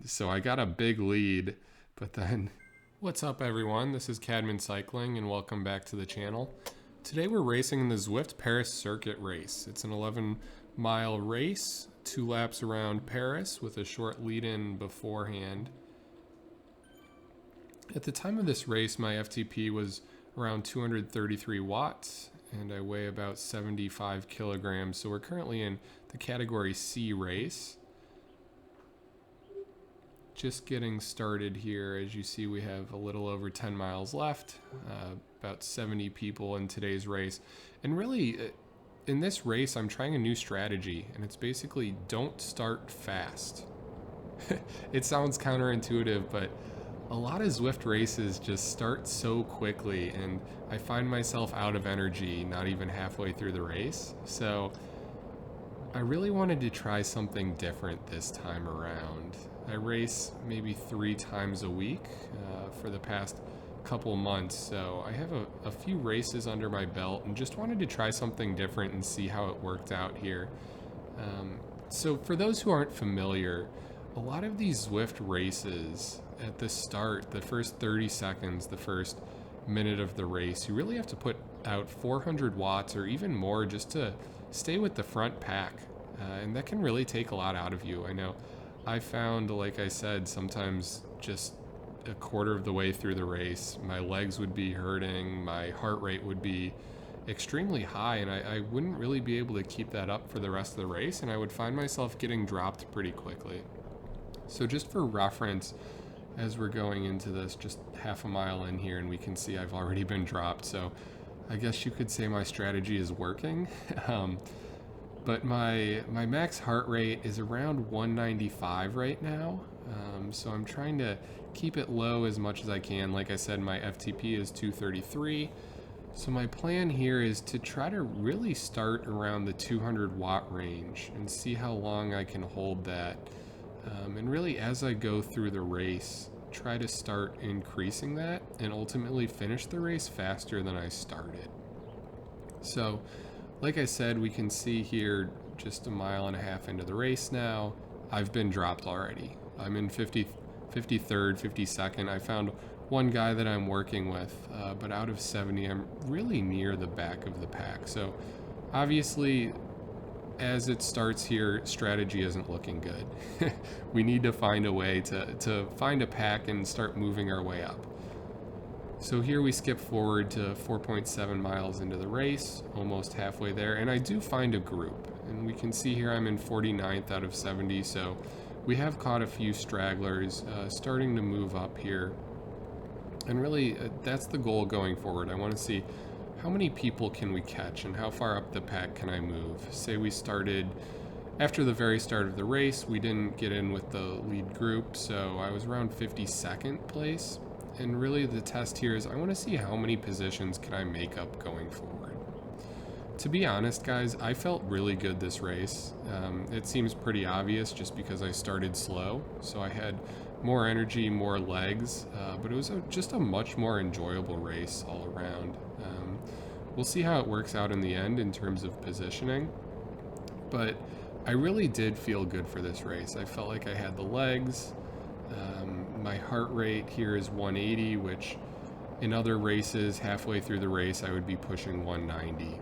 So I got a big lead, but then... What's up everyone, this is Cadman Cycling and welcome back to the channel. Today we're racing in the Zwift Paris Circuit Race. It's an 11-mile race, 2 laps around Paris with a short lead-in beforehand. At the time of this race, my FTP was around 233 watts and I weigh about 75 kilograms. So we're currently in the category C race. Just getting started here. As you see, we have a little over 10 miles left, about 70 people in today's race. And really, in this race, I'm trying a new strategy, and it's basically don't start fast. It sounds counterintuitive, but a lot of Zwift races just start so quickly, and I find myself out of energy not even halfway through the race. So I really wanted to try something different this time around. I race maybe 3 times a week for the past couple months, so I have a few races under my belt and just wanted to try something different and see how it worked out here. So for those who aren't familiar, a lot of these Zwift races at the start, the first 30 seconds, the first minute of the race, you really have to put out 400 watts or even more just to stay with the front pack, and that can really take a lot out of you. I know I found, like I said, sometimes just a quarter of the way through the race, my legs would be hurting, my heart rate would be extremely high, and I wouldn't really be able to keep that up for the rest of the race, and I would find myself getting dropped pretty quickly. So just for reference, as we're going into this, just half a mile in here, and we can see I've already been dropped, so I guess you could say my strategy is working. But my max heart rate is around 195 right now, so I'm trying to keep it low as much as I can. Like I said, my FTP is 233, so my plan here is to try to really start around the 200 watt range and see how long I can hold that, and really as I go through the race, try to start increasing that and ultimately finish the race faster than I started. So like I said, we can see here just a mile and a half into the race now, I've been dropped already. I'm in 53rd, 52nd. I found one guy that I'm working with, but out of 70, I'm really near the back of the pack. So obviously, as it starts here, strategy isn't looking good. We need to find a way to find a pack and start moving our way up. So here we skip forward to 4.7 miles into the race, almost halfway there, and I do find a group. And we can see here I'm in 49th out of 70, so we have caught a few stragglers starting to move up here. And really, that's the goal going forward. I want to see how many people can we catch and how far up the pack can I move. Say we started after the very start of the race, we didn't get in with the lead group, so I was around 52nd place. And really the test here is I want to see how many positions can I make up going forward. To be honest, guys, I felt really good this race. It seems pretty obvious just because I started slow, so I had more energy, more legs, but it was just a much more enjoyable race all around. We'll see how it works out in the end in terms of positioning, but I really did feel good for this race. I felt like I had the legs. My heart rate here is 180, which in other races, halfway through the race, I would be pushing 190.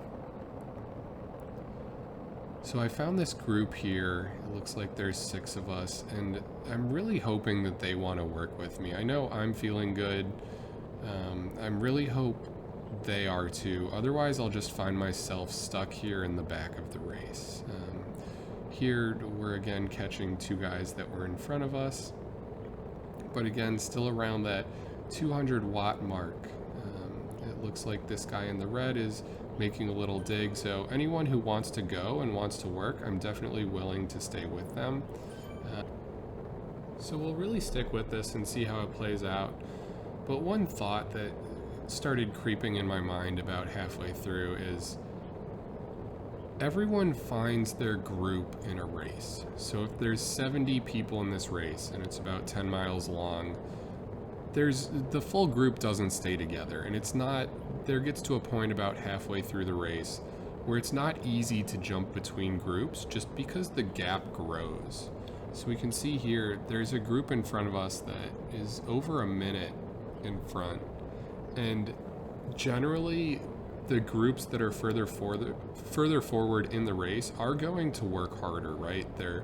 So I found this group here. It looks like there's 6 of us, and I'm really hoping that they want to work with me. I know I'm feeling good. I'm really hope they are too. Otherwise, I'll just find myself stuck here in the back of the race. Here, we're again catching 2 guys that were in front of us. But again, still around that 200 watt mark. It looks like this guy in the red is making a little dig, so anyone who wants to go and wants to work, I'm definitely willing to stay with them. So we'll really stick with this and see how it plays out. But one thought that started creeping in my mind about halfway through is everyone finds their group in a race. So if there's 70 people in this race and it's about 10 miles long, the full group doesn't stay together, and there gets to a point about halfway through the race where it's not easy to jump between groups just because the gap grows. So we can see here, there's a group in front of us that is over a minute in front. And generally, the groups that are further forward in the race are going to work harder, right? They're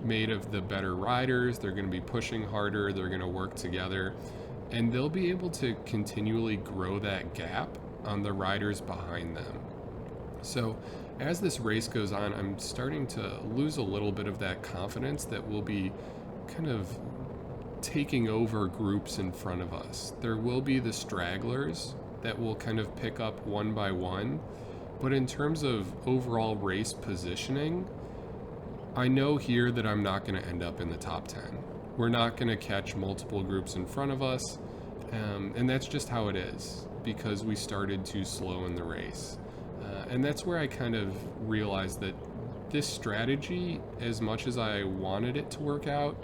made of the better riders, they're going to be pushing harder, they're going to work together, and they'll be able to continually grow that gap on the riders behind them. So as this race goes on, I'm starting to lose a little bit of that confidence that we'll be kind of taking over groups in front of us. There will be the stragglers that will kind of pick up one by one, but in terms of overall race positioning, I know here that I'm not going to end up in the top 10. We're not going to catch multiple groups in front of us, and that's just how it is, because we started too slow in the race. And that's where I kind of realized that this strategy, as much as I wanted it to work out,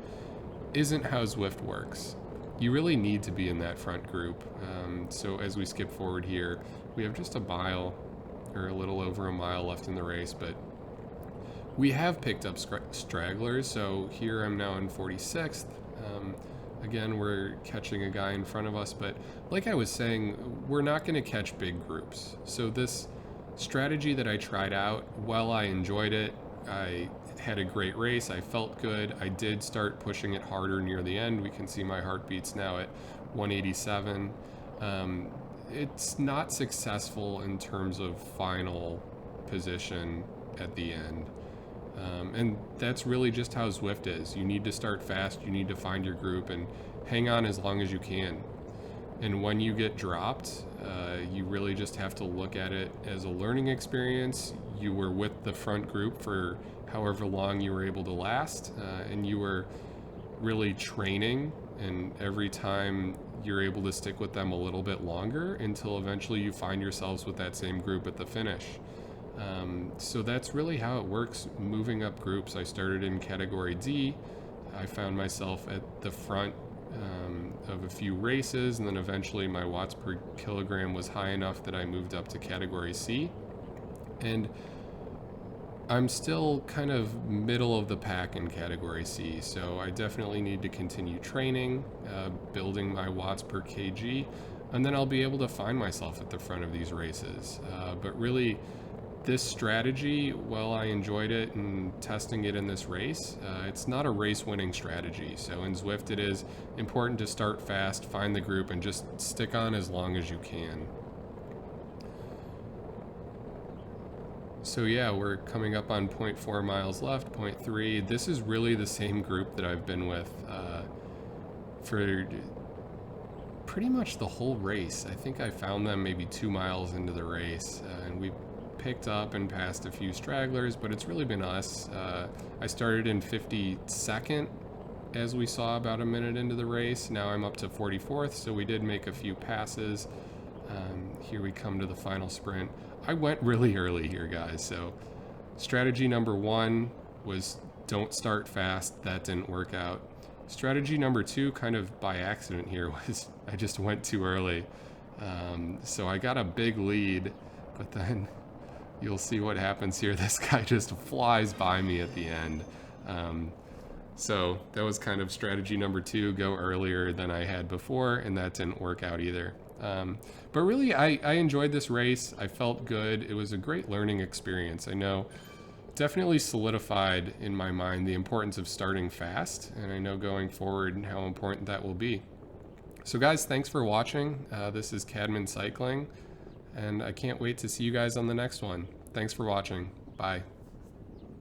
isn't how Zwift works. You really need to be in that front group. So as we skip forward here, we have just a mile, or a little over a mile left in the race, but we have picked up stragglers. So here I'm now in 46th. Again, we're catching a guy in front of us, but like I was saying, we're not going to catch big groups. So this strategy that I tried out, while I enjoyed it, I had a great race, I felt good, I did start pushing it harder near the end. We can see my heartbeats now at 187. It's not successful in terms of final position at the end. And that's really just how Zwift is. You need to start fast, you need to find your group and hang on as long as you can. And when you get dropped, you really just have to look at it as a learning experience. You were with the front group for however long you were able to last, and you were really training, and every time you're able to stick with them a little bit longer until eventually you find yourselves with that same group at the finish. So that's really how it works moving up groups. I started in category D. I found myself at the front of a few races, and then eventually my watts per kilogram was high enough that I moved up to category C. And I'm still kind of middle of the pack in category C, so I definitely need to continue training, building my watts per kg, and then I'll be able to find myself at the front of these races. But really, this strategy, while I enjoyed it and testing it in this race, it's not a race-winning strategy. So in Zwift, it is important to start fast, find the group, and just stick on as long as you can. So yeah, we're coming up on 0.4 miles left, 0.3. This is really the same group that I've been with for pretty much the whole race. I think I found them maybe 2 miles into the race, and we picked up and passed a few stragglers, but it's really been us. I started in 52nd as we saw about a minute into the race. Now I'm up to 44th, so we did make a few passes. Here we come to the final sprint. I went really early here, guys, so strategy number 1 was don't start fast. That didn't work out. Strategy number 2, kind of by accident here, was I just went too early. So I got a big lead, but then you'll see what happens here. This guy just flies by me at the end. So that was kind of strategy number 2, go earlier than I had before, and that didn't work out either. But really, I enjoyed this race. I felt good. It was a great learning experience. I know definitely solidified in my mind the importance of starting fast, and I know going forward how important that will be. So guys, thanks for watching. This is Cadman Cycling, and I can't wait to see you guys on the next one. Thanks for watching. Bye.